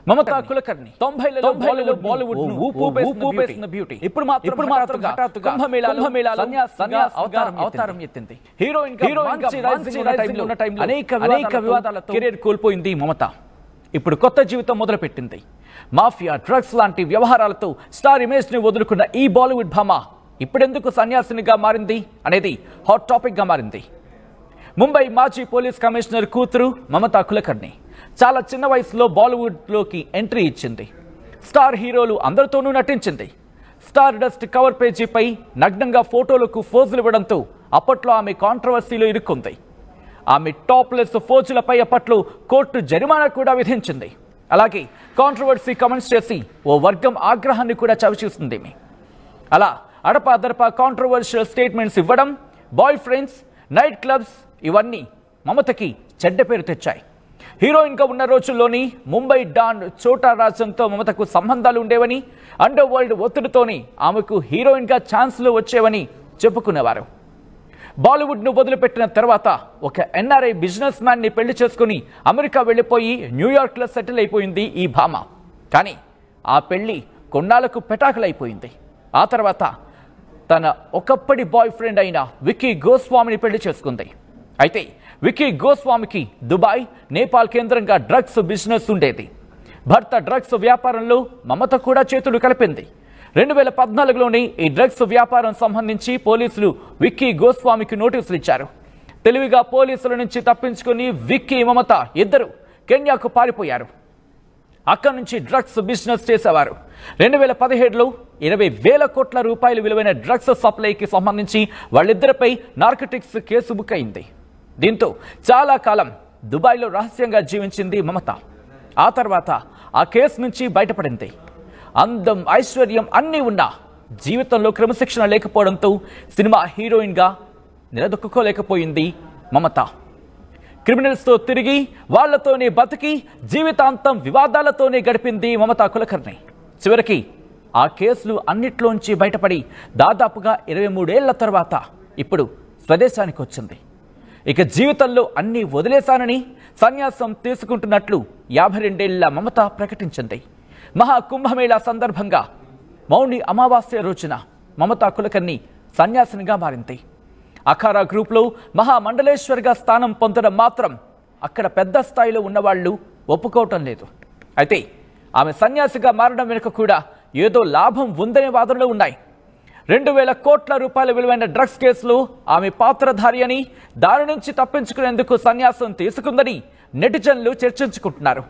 మమతా కులకర్ణి 90లలో బాలీవుడ్ ను ఊపేసిన బ్యూటీ ఇప్పుడు మాత్రం కుంభమేళాలో అవతారం ఎత్తింది. హీరోయిన్ గా మంచి రైజింగ్ ఉన్న టైంలో అనేక వివాదాలతో కెరీర్ కోల్పోయింది మమత. ఇప్పుడు కొత్త జీవితం మొదలుపెట్టింది. మాఫియా, డ్రగ్స్ లాంటి వ్యవహారాలతో స్టార్ ఇమేజ్ ని వదులుకున్న ఈ బాలీవుడ్ భామ ఇప్పుడెందుకు సన్యాసినిగా మారింది అనేది హాట్ టాపిక్ గా మారింది. ముంబై మాజీ పోలీస్ కమిషనర్ కూతురు మమతా కులకర్ణి చాలా చిన్న వయసులో బాలీవుడ్లోకి ఎంట్రీ ఇచ్చింది. స్టార్ హీరోలు అందరితోనూ నటించింది. స్టార్ డస్ట్ కవర్ పేజీపై నగ్నంగా ఫోటోలకు ఫోజులు ఇవ్వడంతో అప్పట్లో ఆమె కాంట్రవర్సీలో ఇరుక్కుంది. ఆమె టాప్లెస్ ఫోజులపై అప్పట్లో కోర్టు జరిమానా కూడా విధించింది. అలాగే కాంట్రవర్సీ కమెంట్స్ చేసి ఓ వర్గం ఆగ్రహాన్ని కూడా చవిచూసింది. అలా అడపాదడపా కాంట్రవర్షియల్ స్టేట్మెంట్స్ ఇవ్వడం, బాయ్ ఫ్రెండ్స్, నైట్ క్లబ్స్ ఇవన్నీ మమతకి చెడ్డ పేరు తెచ్చాయి. హీరోయిన్గా ఉన్న రోజుల్లోని ముంబై డాన్ చోటా రాజన్తో మమతకు సంబంధాలు ఉండేవని, అండర్ వరల్డ్ ఒత్తిడితోని ఆమెకు హీరోయిన్గా ఛాన్స్లు వచ్చేవని చెప్పుకునేవారు. బాలీవుడ్ను వదిలిపెట్టిన తర్వాత ఒక ఎన్ఆర్ఐ బిజినెస్ మ్యాన్ని పెళ్లి చేసుకుని అమెరికా వెళ్ళిపోయి న్యూయార్క్లో సెటిల్ అయిపోయింది ఈ భామ. కానీ ఆ పెళ్లి కొన్నాళ్లకు పెటాకులైపోయింది. ఆ తర్వాత తన ఒకప్పటి బాయ్ ఫ్రెండ్ అయిన విక్కీ గోస్వామిని పెళ్లి చేసుకుంది. అయితే విక్కీ గోస్వామికి దుబాయ్, నేపాల్ కేంద్రంగా డ్రగ్స్ బిజినెస్ ఉండేది. భర్త డ్రగ్స్ వ్యాపారంలో మమత కూడా చేతులు కలిపింది. 2014లోనే ఈ డ్రగ్స్ వ్యాపారం సంబంధించి పోలీసులు విక్కీ గోస్వామికి నోటీసులు ఇచ్చారు. తెలివిగా పోలీసుల నుంచి తప్పించుకుని విక్కీ, మమత ఇద్దరు కెన్యాకు పారిపోయారు. అక్కడి నుంచి డ్రగ్స్ బిజినెస్ చేసేవారు. 2017లో 20,000 కోట్ల రూపాయలు విలువైన డ్రగ్స్ సప్లైకి సంబంధించి వాళ్ళిద్దరిపై నార్కటిక్స్ కేసు బుక్ అయింది. దీంతో చాలా కాలం దుబాయ్లో రహస్యంగా జీవించింది మమత. ఆ తర్వాత ఆ కేసు నుంచి బయటపడింది. అందం, ఐశ్వర్యం అన్నీ ఉన్నా జీవితంలో క్రమశిక్షణ లేకపోవడంతో సినిమా హీరోయిన్గా నిలదొక్కుకోలేకపోయింది మమత. క్రిమినల్స్తో తిరిగి వాళ్లతోనే బతికి జీవితాంతం వివాదాలతోనే గడిపింది మమతా కులకర్ణి. చివరికి ఆ కేసులు అన్నిట్లోంచి బయటపడి దాదాపుగా 23 ఏళ్ల తర్వాత ఇప్పుడు స్వదేశానికి వచ్చింది. ఇక జీవితంలో అన్నీ వదిలేశానని సన్యాసం తీసుకుంటున్నట్లు 52 ఏళ్ల మమత ప్రకటించింది. మహాకుంభమేళా సందర్భంగా మౌని అమావాస్య రోజున మమతా కులకర్ణి సన్యాసినిగా మారింది. అఖారా గ్రూప్లో మహామండలేశ్వర్గా స్థానం పొందడం మాత్రం అక్కడ పెద్ద స్థాయిలో ఉన్నవాళ్లు ఒప్పుకోవటం లేదు. అయితే ఆమె సన్యాసిగా మారడం వెనుక కూడా ఏదో లాభం ఉందనే వాదనలు ఉన్నాయి. 2,000 కోట్ల రూపాయల విలువైన డ్రగ్స్ కేసులో ఆమె పాత్రధారి అని, దాని నుంచి తప్పించుకునేందుకు సన్యాసం తీసుకుందని నెటిజన్లు చర్చించుకుంటున్నారు.